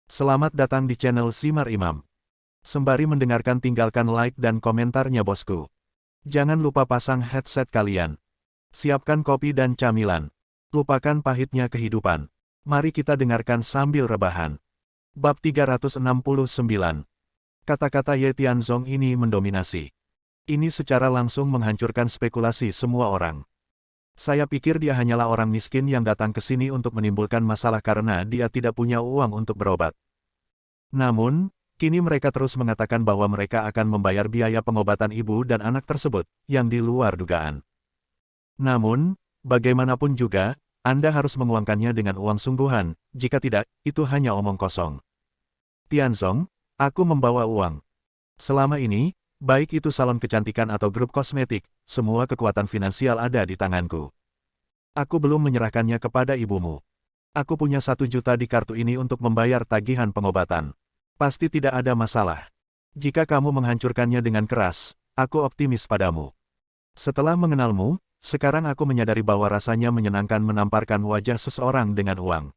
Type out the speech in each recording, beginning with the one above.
Selamat datang di channel Simar Imam. Sembari mendengarkan tinggalkan like dan komentarnya bosku. Jangan lupa pasang headset kalian. Siapkan kopi dan camilan. Lupakan pahitnya kehidupan. Mari kita dengarkan sambil rebahan. Bab 369. Kata-kata Ye Tianzong ini mendominasi. Ini secara langsung menghancurkan spekulasi semua orang. Saya pikir dia hanyalah orang miskin yang datang ke sini untuk menimbulkan masalah karena dia tidak punya uang untuk berobat. Namun, kini mereka terus mengatakan bahwa mereka akan membayar biaya pengobatan ibu dan anak tersebut, yang di luar dugaan. Namun, bagaimanapun juga, Anda harus menguangkannya dengan uang sungguhan, jika tidak, itu hanya omong kosong. Tianzong, aku membawa uang. Selama ini, baik itu salon kecantikan atau grup kosmetik, semua kekuatan finansial ada di tanganku. Aku belum menyerahkannya kepada ibumu. Aku punya 1 juta di kartu ini untuk membayar tagihan pengobatan. Pasti tidak ada masalah. Jika kamu menghancurkannya dengan keras, aku optimis padamu. Setelah mengenalmu, sekarang aku menyadari bahwa rasanya menyenangkan menamparkan wajah seseorang dengan uang.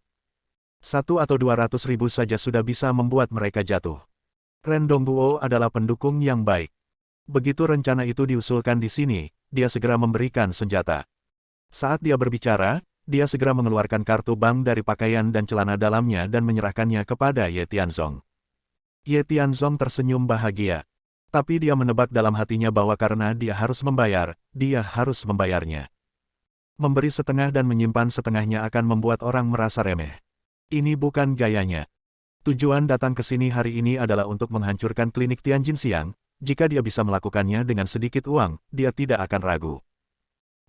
1 atau 200 ribu saja sudah bisa membuat mereka jatuh. Ren Dongguo adalah pendukung yang baik. Begitu rencana itu diusulkan di sini, dia segera memberikan senjata. Saat dia berbicara, dia segera mengeluarkan kartu bank dari pakaian dan celana dalamnya dan menyerahkannya kepada Ye Tianzong. Ye Tianzong tersenyum bahagia. Tapi dia menebak dalam hatinya bahwa karena dia harus membayarnya. Memberi setengah dan menyimpan setengahnya akan membuat orang merasa remeh. Ini bukan gayanya. Tujuan datang ke sini hari ini adalah untuk menghancurkan klinik Tianjin Xiang. Jika dia bisa melakukannya dengan sedikit uang, dia tidak akan ragu.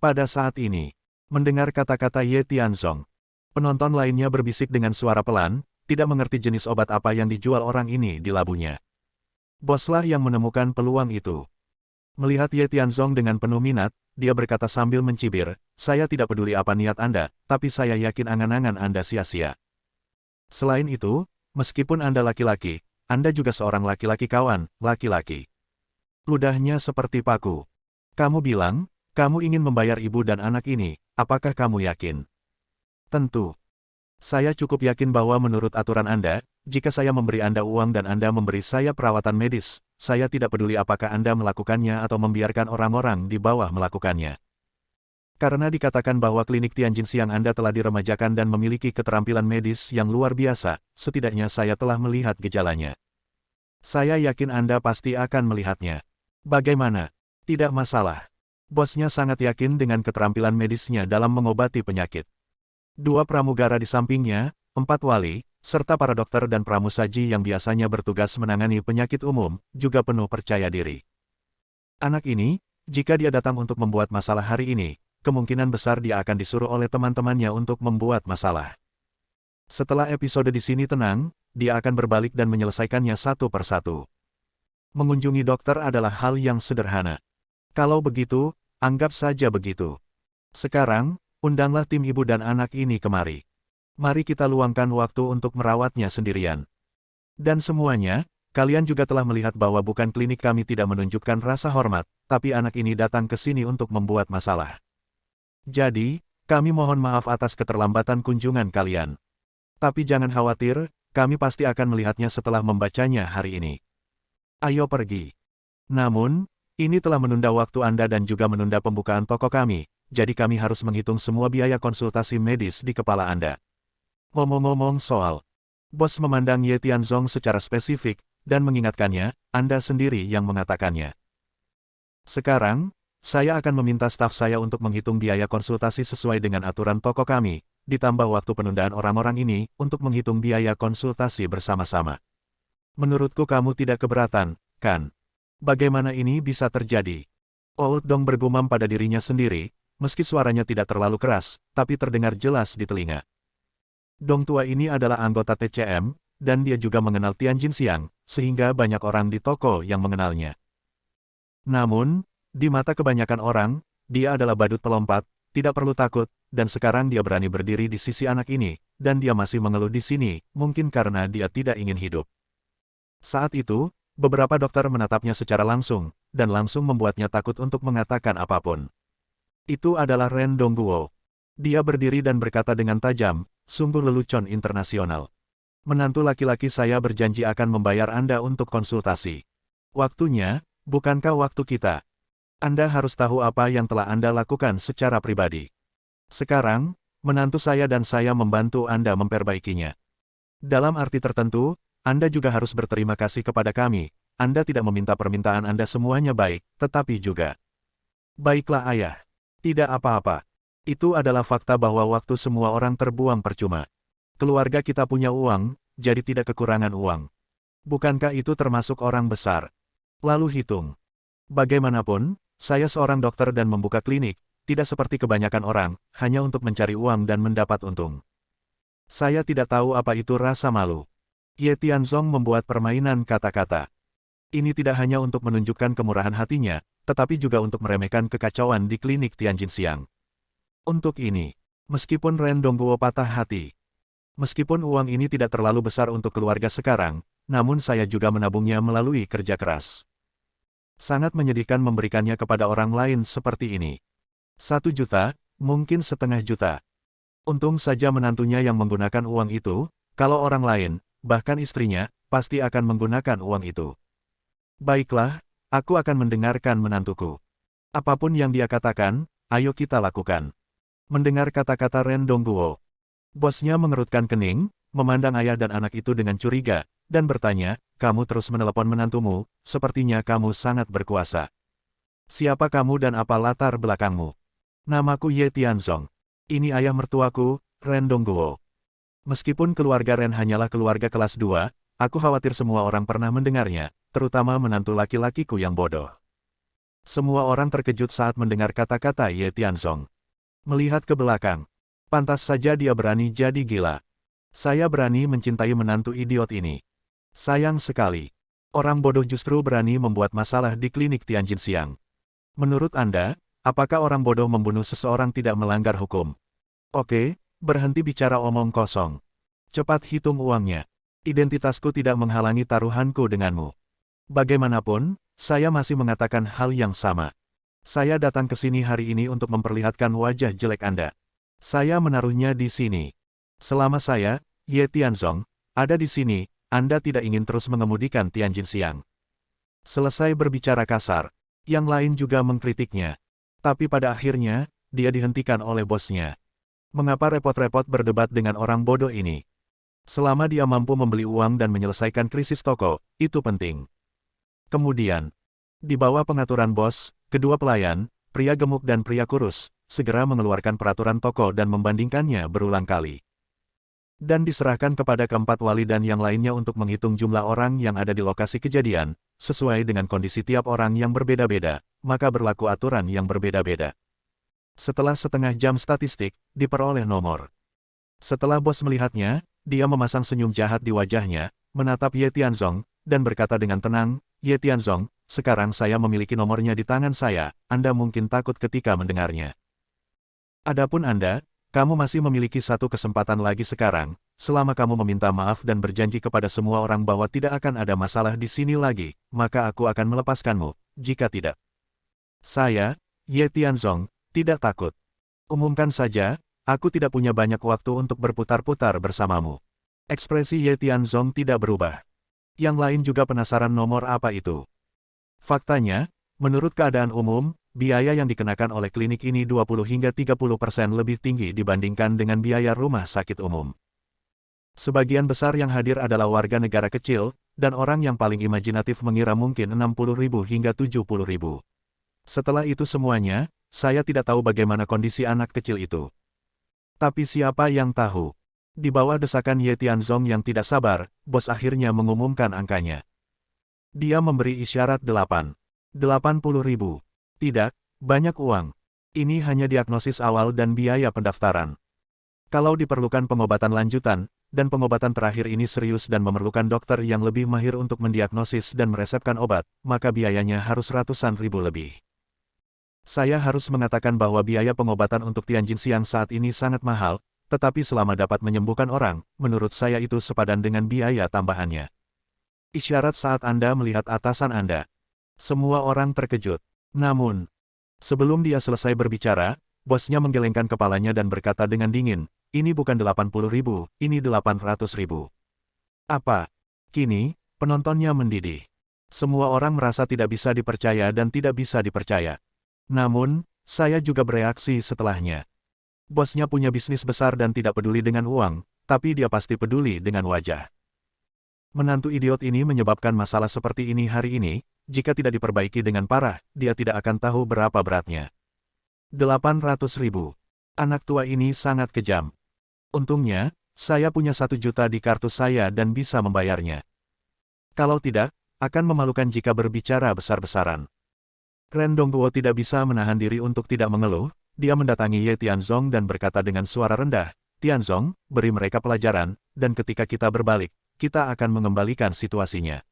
Pada saat ini, mendengar kata-kata Ye Tianzong, penonton lainnya berbisik dengan suara pelan, tidak mengerti jenis obat apa yang dijual orang ini di labunya. Boslah yang menemukan peluang itu. Melihat Ye Tianzong dengan penuh minat, dia berkata sambil mencibir, saya tidak peduli apa niat Anda, tapi saya yakin angan-angan Anda sia-sia. Selain itu, meskipun Anda laki-laki, Anda juga seorang laki-laki kawan, laki-laki. Ludahnya seperti paku. Kamu bilang, kamu ingin membayar ibu dan anak ini, apakah kamu yakin? Tentu. Saya cukup yakin bahwa menurut aturan Anda, jika saya memberi Anda uang dan Anda memberi saya perawatan medis, saya tidak peduli apakah Anda melakukannya atau membiarkan orang-orang di bawah melakukannya. Karena dikatakan bahwa klinik Tianjin Xiang Anda telah diremajakan dan memiliki keterampilan medis yang luar biasa, setidaknya saya telah melihat gejalanya. Saya yakin Anda pasti akan melihatnya. Bagaimana? Tidak masalah. Bosnya sangat yakin dengan keterampilan medisnya dalam mengobati penyakit. 2 pramugara di sampingnya, 4 wali, serta para dokter dan pramusaji yang biasanya bertugas menangani penyakit umum, juga penuh percaya diri. Anak ini, jika dia datang untuk membuat masalah hari ini, kemungkinan besar dia akan disuruh oleh teman-temannya untuk membuat masalah. Setelah episode di sini tenang, dia akan berbalik dan menyelesaikannya satu persatu. Mengunjungi dokter adalah hal yang sederhana. Kalau begitu, anggap saja begitu. Sekarang, undanglah tim ibu dan anak ini kemari. Mari kita luangkan waktu untuk merawatnya sendirian. Dan semuanya, kalian juga telah melihat bahwa bukan klinik kami tidak menunjukkan rasa hormat, tapi anak ini datang ke sini untuk membuat masalah. Jadi, kami mohon maaf atas keterlambatan kunjungan kalian. Tapi jangan khawatir, kami pasti akan melihatnya setelah membacanya hari ini. Ayo pergi. Namun, ini telah menunda waktu Anda dan juga menunda pembukaan toko kami, jadi kami harus menghitung semua biaya konsultasi medis di kepala Anda. Ngomong-ngomong soal, bos memandang Ye Tianzong secara spesifik, dan mengingatkannya, Anda sendiri yang mengatakannya. Sekarang, saya akan meminta staf saya untuk menghitung biaya konsultasi sesuai dengan aturan toko kami, ditambah waktu penundaan orang-orang ini, untuk menghitung biaya konsultasi bersama-sama. Menurutku kamu tidak keberatan, kan? Bagaimana ini bisa terjadi? Old Dong bergumam pada dirinya sendiri, meski suaranya tidak terlalu keras, tapi terdengar jelas di telinga. Dong tua ini adalah anggota TCM, dan dia juga mengenal Tianjin Xiang, sehingga banyak orang di toko yang mengenalnya. Namun, di mata kebanyakan orang, dia adalah badut pelompat, tidak perlu takut, dan sekarang dia berani berdiri di sisi anak ini, dan dia masih mengeluh di sini, mungkin karena dia tidak ingin hidup. Saat itu, beberapa dokter menatapnya secara langsung, dan langsung membuatnya takut untuk mengatakan apapun. Itu adalah Ren Dongguo. Dia berdiri dan berkata dengan tajam, sungguh lelucon internasional. Menantu laki-laki saya berjanji akan membayar Anda untuk konsultasi. Waktunya, bukankah waktu kita? Anda harus tahu apa yang telah Anda lakukan secara pribadi. Sekarang, menantu saya dan saya membantu Anda memperbaikinya. Dalam arti tertentu, Anda juga harus berterima kasih kepada kami. Anda tidak meminta permintaan Anda semuanya baik, tetapi juga. Baiklah ayah. Tidak apa-apa. Itu adalah fakta bahwa waktu semua orang terbuang percuma. Keluarga kita punya uang, jadi tidak kekurangan uang. Bukankah itu termasuk orang besar? Lalu hitung. Bagaimanapun, saya seorang dokter dan membuka klinik, tidak seperti kebanyakan orang, hanya untuk mencari uang dan mendapat untung. Saya tidak tahu apa itu rasa malu. Ye Tianzong membuat permainan kata-kata. Ini tidak hanya untuk menunjukkan kemurahan hatinya, tetapi juga untuk meremehkan kekacauan di klinik Tianjin Siang. Untuk ini, meskipun Ren Dongguo patah hati, meskipun uang ini tidak terlalu besar untuk keluarga sekarang, namun saya juga menabungnya melalui kerja keras. Sangat menyedihkan memberikannya kepada orang lain seperti ini. 1 juta, mungkin setengah juta. Untung saja menantunya yang menggunakan uang itu, kalau orang lain, bahkan istrinya, pasti akan menggunakan uang itu. Baiklah, aku akan mendengarkan menantuku. Apapun yang dia katakan, ayo kita lakukan. Mendengar kata-kata Ren Dongguo, bosnya mengerutkan kening, memandang ayah dan anak itu dengan curiga, dan bertanya, kamu terus menelepon menantumu, sepertinya kamu sangat berkuasa. Siapa kamu dan apa latar belakangmu? Namaku Ye Tianzong. Ini ayah mertuaku, Ren Dongguo. Meskipun keluarga Ren hanyalah keluarga kelas 2, aku khawatir semua orang pernah mendengarnya, terutama menantu laki-lakiku yang bodoh. Semua orang terkejut saat mendengar kata-kata Ye Tianzong. Melihat ke belakang, pantas saja dia berani jadi gila. Saya berani mencintai menantu idiot ini. Sayang sekali. Orang bodoh justru berani membuat masalah di klinik Tianjin Siang. Menurut Anda, apakah orang bodoh membunuh seseorang tidak melanggar hukum? Oke, berhenti bicara omong kosong. Cepat hitung uangnya. Identitasku tidak menghalangi taruhanku denganmu. Bagaimanapun, saya masih mengatakan hal yang sama. Saya datang ke sini hari ini untuk memperlihatkan wajah jelek Anda. Saya menaruhnya di sini. Selama saya, Ye Tianzong, ada di sini, Anda tidak ingin terus mengemudikan Tianjin Siang. Selesai berbicara kasar, yang lain juga mengkritiknya. Tapi pada akhirnya, dia dihentikan oleh bosnya. Mengapa repot-repot berdebat dengan orang bodoh ini? Selama dia mampu membeli uang dan menyelesaikan krisis toko, itu penting. Kemudian, di bawah pengaturan bos, kedua pelayan, pria gemuk dan pria kurus, segera mengeluarkan peraturan toko dan membandingkannya berulang kali. Dan diserahkan kepada keempat wali dan yang lainnya untuk menghitung jumlah orang yang ada di lokasi kejadian, sesuai dengan kondisi tiap orang yang berbeda-beda, maka berlaku aturan yang berbeda-beda. Setelah setengah jam statistik, diperoleh nomor. Setelah bos melihatnya, dia memasang senyum jahat di wajahnya, menatap Ye Tianzong, dan berkata dengan tenang, Ye Tianzong, sekarang saya memiliki nomornya di tangan saya, Anda mungkin takut ketika mendengarnya. Adapun Anda, kamu masih memiliki satu kesempatan lagi sekarang, selama kamu meminta maaf dan berjanji kepada semua orang bahwa tidak akan ada masalah di sini lagi, maka aku akan melepaskanmu, jika tidak. Saya, Ye Tianzong, tidak takut. Umumkan saja, aku tidak punya banyak waktu untuk berputar-putar bersamamu. Ekspresi Ye Tianzong tidak berubah. Yang lain juga penasaran nomor apa itu. Faktanya, menurut keadaan umum, biaya yang dikenakan oleh klinik ini 20 hingga 30% lebih tinggi dibandingkan dengan biaya rumah sakit umum. Sebagian besar yang hadir adalah warga negara kecil, dan orang yang paling imajinatif mengira mungkin 60.000 hingga 70.000. Setelah itu semuanya, saya tidak tahu bagaimana kondisi anak kecil itu. Tapi siapa yang tahu? Di bawah desakan Ye Tianzong yang tidak sabar, bos akhirnya mengumumkan angkanya. Dia memberi isyarat 80.000. Tidak, banyak uang. Ini hanya diagnosis awal dan biaya pendaftaran. Kalau diperlukan pengobatan lanjutan, dan pengobatan terakhir ini serius dan memerlukan dokter yang lebih mahir untuk mendiagnosis dan meresepkan obat, maka biayanya harus ratusan ribu lebih. Saya harus mengatakan bahwa biaya pengobatan untuk Tianjin Siang saat ini sangat mahal, tetapi selama dapat menyembuhkan orang, menurut saya itu sepadan dengan biaya tambahannya. Isyarat saat Anda melihat atasan Anda. Semua orang terkejut. Namun, sebelum dia selesai berbicara, bosnya menggelengkan kepalanya dan berkata dengan dingin, ini bukan 80.000, ini 800.000. Apa? Kini, penontonnya mendidih. Semua orang merasa tidak bisa dipercaya dan tidak bisa dipercaya. Namun, saya juga bereaksi setelahnya. Bosnya punya bisnis besar dan tidak peduli dengan uang, tapi dia pasti peduli dengan wajah. Menantu idiot ini menyebabkan masalah seperti ini hari ini, jika tidak diperbaiki dengan parah, dia tidak akan tahu berapa beratnya. 800.000. Anak tua ini sangat kejam. Untungnya, saya punya 1 juta di kartu saya dan bisa membayarnya. Kalau tidak, akan memalukan jika berbicara besar-besaran. Ren Dongguo tidak bisa menahan diri untuk tidak mengeluh, dia mendatangi Ye Tianzong dan berkata dengan suara rendah, "Tianzong, beri mereka pelajaran, dan ketika kita berbalik, kita akan mengembalikan situasinya.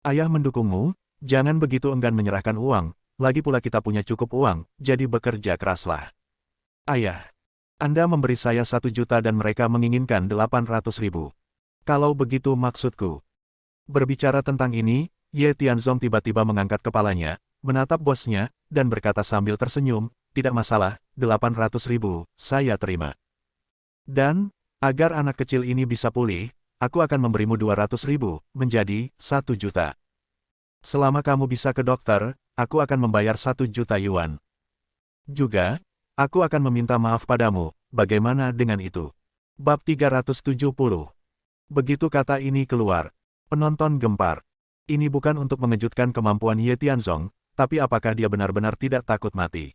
Ayah mendukungmu, jangan begitu enggan menyerahkan uang, lagi pula kita punya cukup uang, jadi bekerja keraslah." "Ayah, Anda memberi saya 1 juta dan mereka menginginkan 800.000. Kalau begitu maksudku." Berbicara tentang ini, Ye Tianzong tiba-tiba mengangkat kepalanya, menatap bosnya, dan berkata sambil tersenyum, "Tidak masalah, 800.000, saya terima. Dan, agar anak kecil ini bisa pulih, aku akan memberimu 200.000, menjadi 1 juta. Selama kamu bisa ke dokter, aku akan membayar 1 juta yuan. Juga, aku akan meminta maaf padamu, bagaimana dengan itu?" Bab 370. Begitu kata ini keluar, penonton gempar. Ini bukan untuk mengejutkan kemampuan Ye Tianzong, tapi apakah dia benar-benar tidak takut mati?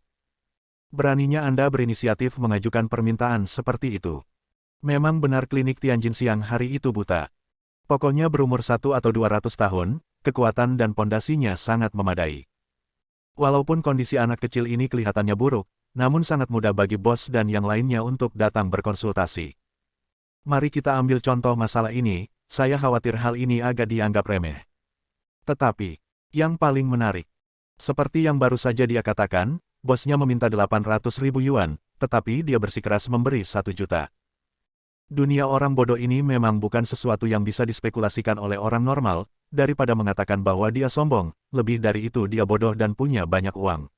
Beraninya Anda berinisiatif mengajukan permintaan seperti itu. Memang benar klinik Tianjin Siang hari itu buta. Pokoknya berumur 1 atau 200 tahun, kekuatan dan pondasinya sangat memadai. Walaupun kondisi anak kecil ini kelihatannya buruk, namun sangat mudah bagi bos dan yang lainnya untuk datang berkonsultasi. Mari kita ambil contoh masalah ini, saya khawatir hal ini agak dianggap remeh. Tetapi, yang paling menarik, seperti yang baru saja dia katakan, bosnya meminta 800.000 yuan, tetapi dia bersikeras memberi 1 juta. Dunia orang bodoh ini memang bukan sesuatu yang bisa dispekulasikan oleh orang normal, daripada mengatakan bahwa dia sombong, lebih dari itu dia bodoh dan punya banyak uang.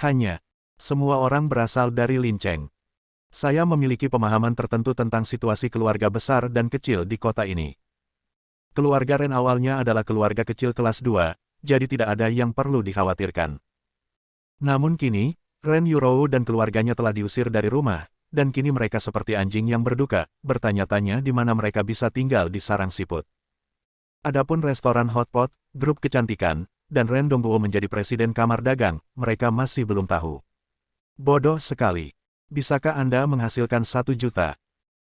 Hanya, semua orang berasal dari Lin Cheng. Saya memiliki pemahaman tertentu tentang situasi keluarga besar dan kecil di kota ini. Keluarga Ren awalnya adalah keluarga kecil kelas 2, jadi tidak ada yang perlu dikhawatirkan. Namun kini, Ren Yurou dan keluarganya telah diusir dari rumah, dan kini mereka seperti anjing yang berduka, bertanya-tanya di mana mereka bisa tinggal di sarang siput. Adapun restoran hotpot, grup kecantikan, dan Ren Dongguo menjadi presiden kamar dagang, mereka masih belum tahu. Bodoh sekali. Bisakah Anda menghasilkan 1 juta?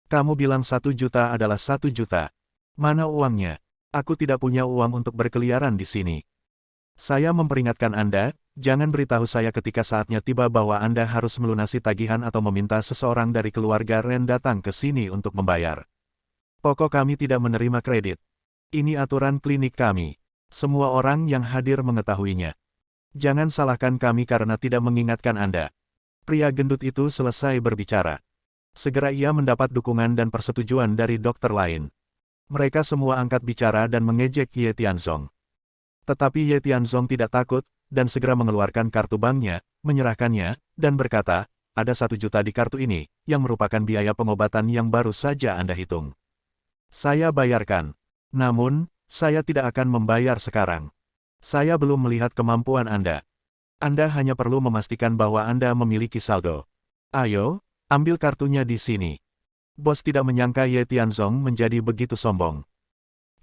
Kamu bilang 1 juta adalah 1 juta. Mana uangnya? Aku tidak punya uang untuk berkeliaran di sini. Saya memperingatkan Anda, jangan beritahu saya ketika saatnya tiba bahwa Anda harus melunasi tagihan atau meminta seseorang dari keluarga Ren datang ke sini untuk membayar. Pokok kami tidak menerima kredit. Ini aturan klinik kami. Semua orang yang hadir mengetahuinya. Jangan salahkan kami karena tidak mengingatkan Anda. Pria gendut itu selesai berbicara. Segera ia mendapat dukungan dan persetujuan dari dokter lain. Mereka semua angkat bicara dan mengejek Ye Tianzong. Tetapi Ye Tianzong tidak takut, dan segera mengeluarkan kartu banknya, menyerahkannya, dan berkata, "Ada 1 juta di kartu ini, yang merupakan biaya pengobatan yang baru saja Anda hitung. Saya bayarkan. Namun, saya tidak akan membayar sekarang. Saya belum melihat kemampuan Anda. Anda hanya perlu memastikan bahwa Anda memiliki saldo. Ayo, ambil kartunya di sini." Bos tidak menyangka Ye Tianzong menjadi begitu sombong.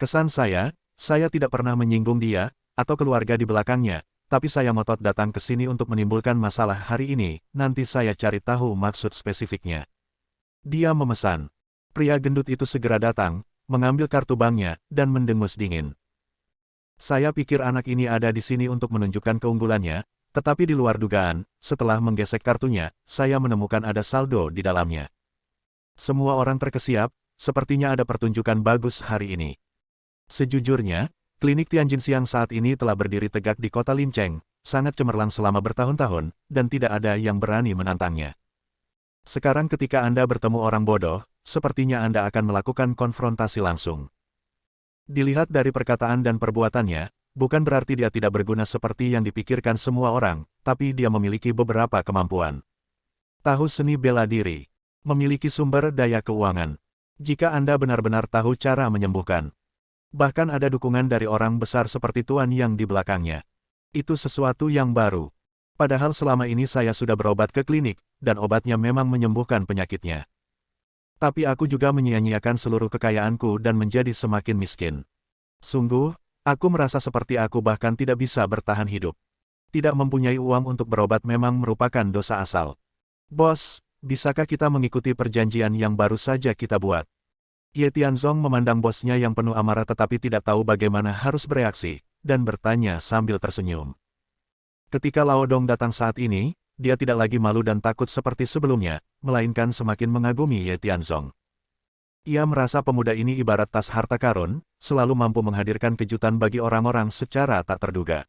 Kesan saya tidak pernah menyinggung dia, atau keluarga di belakangnya, tapi saya ngotot datang ke sini untuk menimbulkan masalah hari ini, nanti saya cari tahu maksud spesifiknya. Dia memesan. Pria gendut itu segera datang, mengambil kartu banknya, dan mendengus dingin. Saya pikir anak ini ada di sini untuk menunjukkan keunggulannya, tetapi di luar dugaan, setelah menggesek kartunya, saya menemukan ada saldo di dalamnya. Semua orang terkesiap, sepertinya ada pertunjukan bagus hari ini. Sejujurnya, klinik Tianjin Siang saat ini telah berdiri tegak di kota Lin Cheng, sangat cemerlang selama bertahun-tahun, dan tidak ada yang berani menantangnya. Sekarang ketika Anda bertemu orang bodoh, sepertinya Anda akan melakukan konfrontasi langsung. Dilihat dari perkataan dan perbuatannya, bukan berarti dia tidak berguna seperti yang dipikirkan semua orang, tapi dia memiliki beberapa kemampuan. Tahu seni bela diri. Memiliki sumber daya keuangan. Jika Anda benar-benar tahu cara menyembuhkan. Bahkan ada dukungan dari orang besar seperti Tuan yang di belakangnya. Itu sesuatu yang baru. Padahal selama ini saya sudah berobat ke klinik, dan obatnya memang menyembuhkan penyakitnya. Tapi aku juga menyia-nyiakan seluruh kekayaanku dan menjadi semakin miskin. Sungguh, aku merasa seperti aku bahkan tidak bisa bertahan hidup. Tidak mempunyai uang untuk berobat memang merupakan dosa asal. Bos, bisakah kita mengikuti perjanjian yang baru saja kita buat? Ye Tianzong memandang bosnya yang penuh amarah tetapi tidak tahu bagaimana harus bereaksi, dan bertanya sambil tersenyum. Ketika Lao Dong datang saat ini, dia tidak lagi malu dan takut seperti sebelumnya, melainkan semakin mengagumi Ye Tianzong. Ia merasa pemuda ini ibarat tas harta karun, selalu mampu menghadirkan kejutan bagi orang-orang secara tak terduga.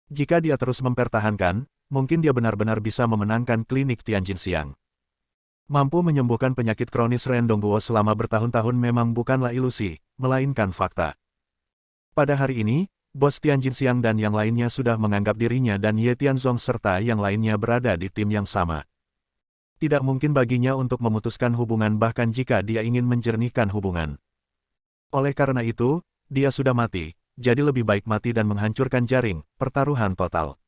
Jika dia terus mempertahankan, mungkin dia benar-benar bisa memenangkan klinik Tianjin Siang. Mampu menyembuhkan penyakit kronis Ren Dongguo selama bertahun-tahun memang bukanlah ilusi, melainkan fakta. Pada hari ini, bos Tianjin Siang dan yang lainnya sudah menganggap dirinya dan Ye Tianzong serta yang lainnya berada di tim yang sama. Tidak mungkin baginya untuk memutuskan hubungan bahkan jika dia ingin menjernihkan hubungan. Oleh karena itu, dia sudah mati, jadi lebih baik mati dan menghancurkan jaring, pertaruhan total.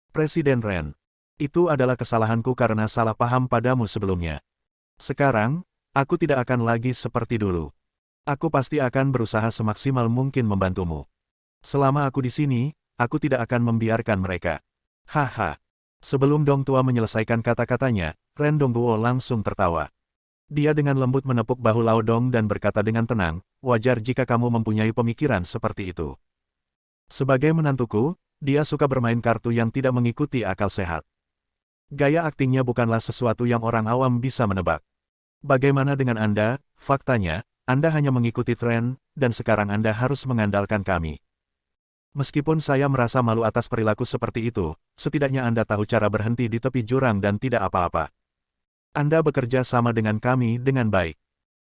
Presiden Ren. Itu adalah kesalahanku karena salah paham padamu sebelumnya. Sekarang, aku tidak akan lagi seperti dulu. Aku pasti akan berusaha semaksimal mungkin membantumu. Selama aku di sini, aku tidak akan membiarkan mereka. Haha. Sebelum Dong Tua menyelesaikan kata-katanya, Ren Dongguo langsung tertawa. Dia dengan lembut menepuk bahu Lao Dong dan berkata dengan tenang, wajar jika kamu mempunyai pemikiran seperti itu. Sebagai menantuku, dia suka bermain kartu yang tidak mengikuti akal sehat. Gaya aktingnya bukanlah sesuatu yang orang awam bisa menebak. Bagaimana dengan Anda? Faktanya, Anda hanya mengikuti tren, dan sekarang Anda harus mengandalkan kami. Meskipun saya merasa malu atas perilaku seperti itu, setidaknya Anda tahu cara berhenti di tepi jurang dan tidak apa-apa. Anda bekerja sama dengan kami dengan baik.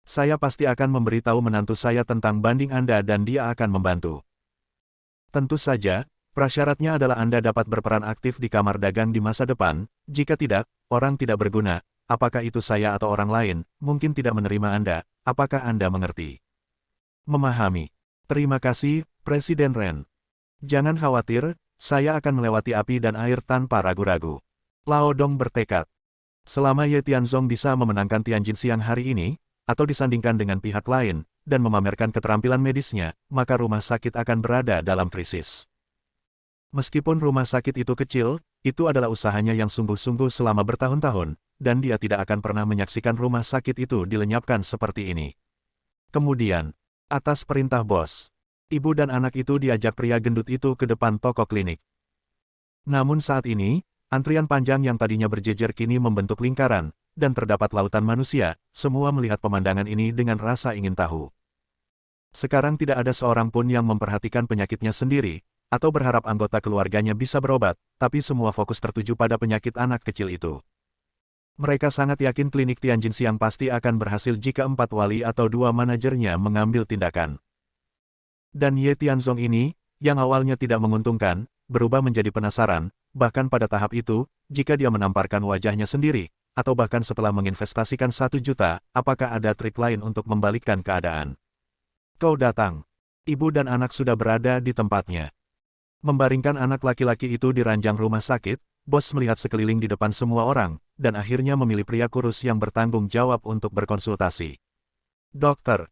Saya pasti akan memberitahu menantu saya tentang banding Anda dan dia akan membantu. Tentu saja, prasyaratnya adalah Anda dapat berperan aktif di kamar dagang di masa depan, jika tidak, orang tidak berguna, apakah itu saya atau orang lain, mungkin tidak menerima Anda, apakah Anda mengerti? Memahami. Terima kasih, Presiden Ren. Jangan khawatir, saya akan melewati api dan air tanpa ragu-ragu. Lao Dong bertekad. Selama Ye Tianzong bisa memenangkan Tianjin Siang hari ini, atau disandingkan dengan pihak lain, dan memamerkan keterampilan medisnya, maka rumah sakit akan berada dalam krisis. Meskipun rumah sakit itu kecil, itu adalah usahanya yang sungguh-sungguh selama bertahun-tahun, dan dia tidak akan pernah menyaksikan rumah sakit itu dilenyapkan seperti ini. Kemudian, atas perintah bos, ibu dan anak itu diajak pria gendut itu ke depan toko klinik. Namun saat ini, antrian panjang yang tadinya berjejer kini membentuk lingkaran, dan terdapat lautan manusia, semua melihat pemandangan ini dengan rasa ingin tahu. Sekarang tidak ada seorang pun yang memperhatikan penyakitnya sendiri, atau berharap anggota keluarganya bisa berobat, tapi semua fokus tertuju pada penyakit anak kecil itu. Mereka sangat yakin klinik Tianjin Siang pasti akan berhasil jika 4 wali atau 2 manajernya mengambil tindakan. Dan Ye Tianzong ini, yang awalnya tidak menguntungkan, berubah menjadi penasaran, bahkan pada tahap itu, jika dia menamparkan wajahnya sendiri, atau bahkan setelah menginvestasikan 1 juta, apakah ada trik lain untuk membalikkan keadaan? Kau datang. Ibu dan anak sudah berada di tempatnya. Membaringkan anak laki-laki itu di ranjang rumah sakit, bos melihat sekeliling di depan semua orang, dan akhirnya memilih pria kurus yang bertanggung jawab untuk berkonsultasi. Dokter.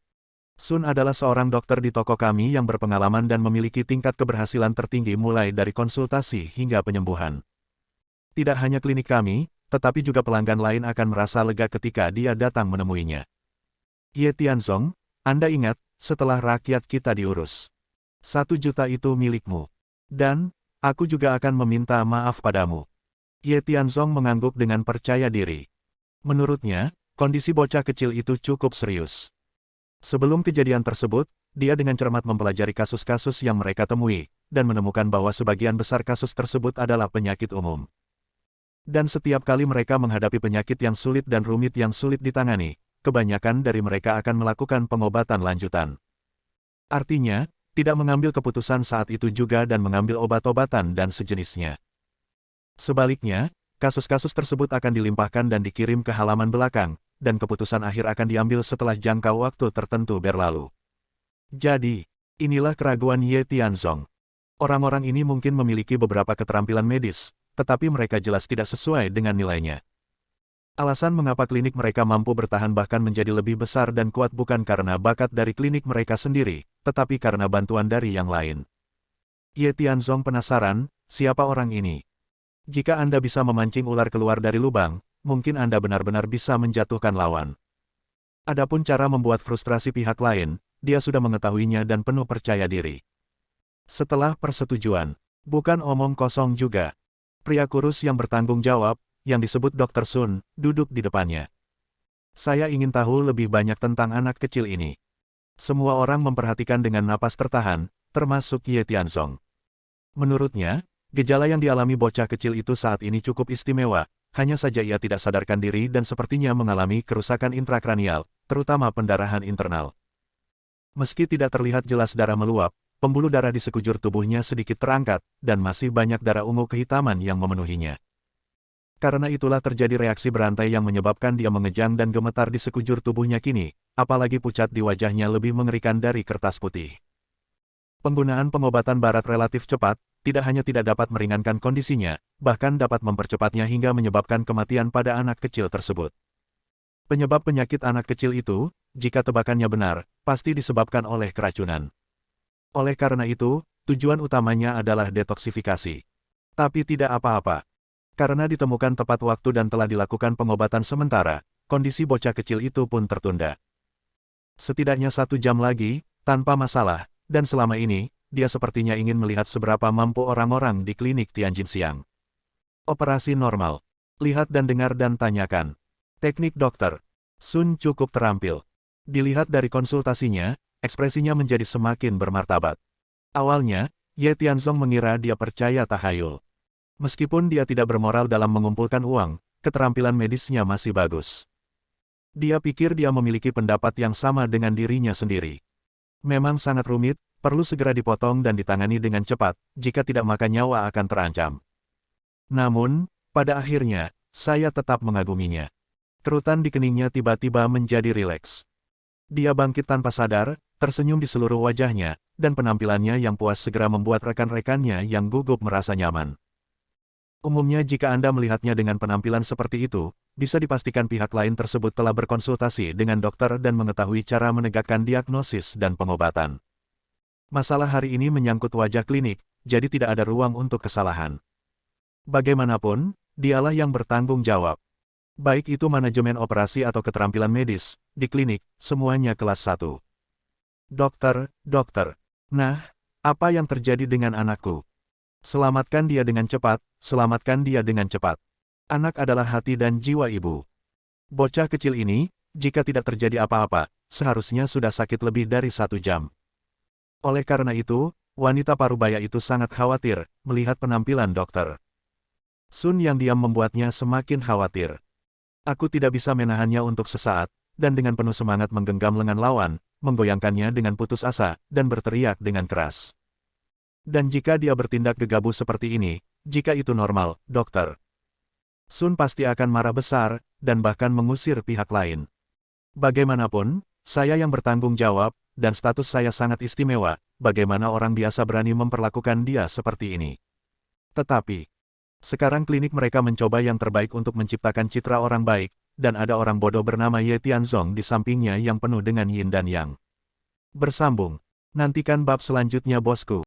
Sun adalah seorang dokter di toko kami yang berpengalaman dan memiliki tingkat keberhasilan tertinggi mulai dari konsultasi hingga penyembuhan. Tidak hanya klinik kami, tetapi juga pelanggan lain akan merasa lega ketika dia datang menemuinya. Ye Tianzong, Anda ingat, setelah rakyat kita diurus. 1 juta itu milikmu. Dan, aku juga akan meminta maaf padamu. Ye Tianzong mengangguk dengan percaya diri. Menurutnya, kondisi bocah kecil itu cukup serius. Sebelum kejadian tersebut, dia dengan cermat mempelajari kasus-kasus yang mereka temui, dan menemukan bahwa sebagian besar kasus tersebut adalah penyakit umum. Dan setiap kali mereka menghadapi penyakit yang sulit dan rumit yang sulit ditangani, kebanyakan dari mereka akan melakukan pengobatan lanjutan. Artinya, tidak mengambil keputusan saat itu juga dan mengambil obat-obatan dan sejenisnya. Sebaliknya, kasus-kasus tersebut akan dilimpahkan dan dikirim ke halaman belakang, dan keputusan akhir akan diambil setelah jangka waktu tertentu berlalu. Jadi, inilah keraguan Ye Tianzong. Orang-orang ini mungkin memiliki beberapa keterampilan medis, tetapi mereka jelas tidak sesuai dengan nilainya. Alasan mengapa klinik mereka mampu bertahan bahkan menjadi lebih besar dan kuat bukan karena bakat dari klinik mereka sendiri, tetapi karena bantuan dari yang lain. Ye Tianzong penasaran, siapa orang ini? Jika Anda bisa memancing ular keluar dari lubang, mungkin Anda benar-benar bisa menjatuhkan lawan. Adapun cara membuat frustrasi pihak lain, dia sudah mengetahuinya dan penuh percaya diri. Setelah persetujuan, bukan omong kosong juga. Pria kurus yang bertanggung jawab, yang disebut Dr. Sun, duduk di depannya. Saya ingin tahu lebih banyak tentang anak kecil ini. Semua orang memperhatikan dengan napas tertahan, termasuk Ye Tianzong. Menurutnya, gejala yang dialami bocah kecil itu saat ini cukup istimewa, hanya saja ia tidak sadarkan diri dan sepertinya mengalami kerusakan intrakranial, terutama pendarahan internal. Meski tidak terlihat jelas darah meluap, pembuluh darah di sekujur tubuhnya sedikit terangkat, dan masih banyak darah ungu kehitaman yang memenuhinya. Karena itulah terjadi reaksi berantai yang menyebabkan dia mengejang dan gemetar di sekujur tubuhnya kini, apalagi pucat di wajahnya lebih mengerikan dari kertas putih. Penggunaan pengobatan barat relatif cepat, tidak hanya tidak dapat meringankan kondisinya, bahkan dapat mempercepatnya hingga menyebabkan kematian pada anak kecil tersebut. Penyebab penyakit anak kecil itu, jika tebakannya benar, pasti disebabkan oleh keracunan. Oleh karena itu, tujuan utamanya adalah detoksifikasi. Tapi tidak apa-apa. Karena ditemukan tepat waktu dan telah dilakukan pengobatan sementara, kondisi bocah kecil itu pun tertunda. Setidaknya 1 jam lagi, tanpa masalah, dan selama ini, dia sepertinya ingin melihat seberapa mampu orang-orang di klinik Tianjinxiang. Operasi normal. Lihat dan dengar dan tanyakan. Teknik Dr. Sun cukup terampil. Dilihat dari konsultasinya, ekspresinya menjadi semakin bermartabat. Awalnya, Ye Tianzong mengira dia percaya tahayul. Meskipun dia tidak bermoral dalam mengumpulkan uang, keterampilan medisnya masih bagus. Dia pikir dia memiliki pendapat yang sama dengan dirinya sendiri. Memang sangat rumit, perlu segera dipotong dan ditangani dengan cepat, jika tidak maka nyawa akan terancam. Namun, pada akhirnya, saya tetap mengaguminya. Kerutan di keningnya tiba-tiba menjadi rileks. Dia bangkit tanpa sadar, tersenyum di seluruh wajahnya, dan penampilannya yang puas segera membuat rekan-rekannya yang gugup merasa nyaman. Umumnya jika Anda melihatnya dengan penampilan seperti itu, bisa dipastikan pihak lain tersebut telah berkonsultasi dengan dokter dan mengetahui cara menegakkan diagnosis dan pengobatan. Masalah hari ini menyangkut wajah klinik, jadi tidak ada ruang untuk kesalahan. Bagaimanapun, dialah yang bertanggung jawab. Baik itu manajemen operasi atau keterampilan medis, di klinik, semuanya kelas 1. Dokter. Nah, apa yang terjadi dengan anakku? Selamatkan dia dengan cepat, selamatkan dia dengan cepat. Anak adalah hati dan jiwa ibu. Bocah kecil ini, jika tidak terjadi apa-apa, seharusnya sudah sakit lebih dari 1 jam. Oleh karena itu, wanita parubaya itu sangat khawatir, melihat penampilan dokter Sun yang diam membuatnya semakin khawatir. Aku tidak bisa menahannya untuk sesaat, dan dengan penuh semangat menggenggam lengan lawan, menggoyangkannya dengan putus asa, dan berteriak dengan keras. Dan jika dia bertindak gegabah seperti ini, jika itu normal, dokter Sun pasti akan marah besar, dan bahkan mengusir pihak lain. Bagaimanapun, saya yang bertanggung jawab, dan status saya sangat istimewa, bagaimana orang biasa berani memperlakukan dia seperti ini. Tetapi, sekarang klinik mereka mencoba yang terbaik untuk menciptakan citra orang baik, dan ada orang bodoh bernama Ye Tianzong di sampingnya yang penuh dengan yin dan yang. Bersambung. Nantikan bab selanjutnya bosku.